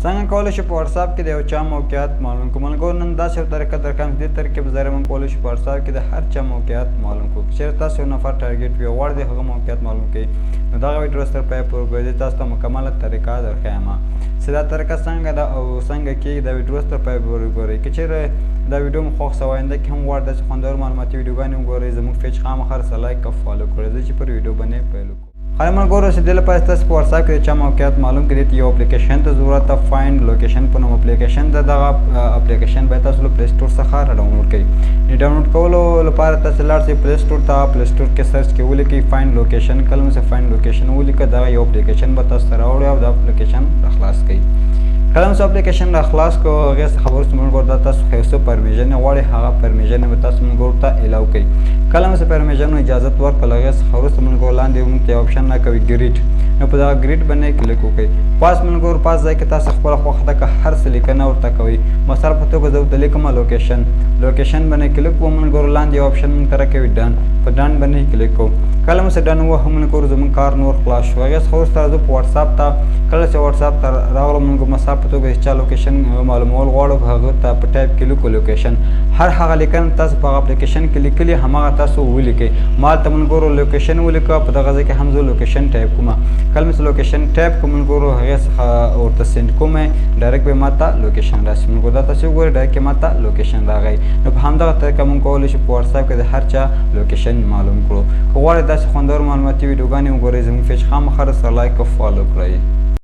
څنګه کولی شو په واتساپ کې د یو چا موقعیت معلوم کړو. ملګرو نن داسې یو طریقه درکوم چې دې طریقې په ذریعه موږ کولی شو په واتساپ کې د هر چا موقعیت معلوم کړو. چېرې تاسو یو نفر ټارګېټ وي او غواړئ د هغه موقعیت معلوم کړئ نو دغه ویډیو تر پایه پورې وګورئ. تاسو ته مکمله طریقه درښیم چې دا طریقه څنګه ده او څنګه کېږي. دا ویډیو تر پایه پورې وګورئ. که چېرې دا ویډیو مو خوښ سوی آینده کې هم غواړئ داسې خوندور معلوماتي ویډیوګانې وګورئ زموږ پیج خامخا سره لایک او فالو کړئ. زه چې پر ویډیو باندې پیل وکړو. خالی ملګرو چې دې لپاره تاسو په واتساپ کې د چا موقعیت معلوم کړئ ته یو اپلیکیشن ته ضرورت ده. فایند لوکیشن په نوم اپلیکیشن ده. دغه اپلیکیشن باید تاسو له پلی سټور څخه راډاونلوډ کړئ. د ډاونلوډ کولو لپاره تاسو لاړ شئ پلی سټور ته. پلی سټور کې سرچ کې ولیکئ فایند لوکیشن. کله مو فایند لوکیشن ولیکه دغه یو اپلیکیشن به تاسو ته راوړي او دا اپلیکیشن راخلاص کړئ. کله مو اپلیکیشن راخلاص کړو هغې څخه وروسته ملګرو دا تاسو ښه څه پرمیژن غواړئ هغه پرمیژن به تاسو ملګرو ته الاو کړئ. کله مو پرمیژن اجازت ورکړل هغې څخه وروسته ملګرو لاندې موږ ته یو اپشن راکوي ګریډ. نو په دغه ګریډ باندې کلیک وکړئ. پاس ملګرو پاس ځای کې تاسو خپله خوښه ده که هر څه لیکنه ورته کوئ. مثال په توګه زه ورته لیکم لوکیشن. لوکیشن باندې کلیک کوم ملګرو لاندې یو اپشن موږ ته راکوي ډن. په ډن باندې کلیک کوو. کله مو ډن ووهو ملګرو زموږ کار نور خلاص شو. هغې څخه وروسته راځو په واتساپ ته. کله چې واتساپ ته راغلو ملګرو مثال په توګه چې چا لوکیشن معلومول غواړو هغه ته په ټایپ کې لیکو لوکیشن. هر هغه لیکنه تاسو په هغه اپلیکیشن کې لیکلي هماغه تاسو ولیکئ. ما هلته ملګرو لوکیشن ولیکه په دغه ځای کې هم زه لوکیشن ټایپ کوم. کله مې لوکیشن ټایپ کوم ملګرو هغې څخه ورته سینډ کوم ډایرکټ به ما ته لوکیشن راشي. ملګرو دا تاسو وګورئ ډایرکټ ما ته لوکیشن راغی. نو په همدغه طریقه موږ کولی شو په واتساپ کې د هر چا لوکیشن معلوم کړو. که غواړئ داسې خوندور معلوماتي ویډیوګانې وګورئ زموږ پیج خامخا سره لایک او فالو کړئ.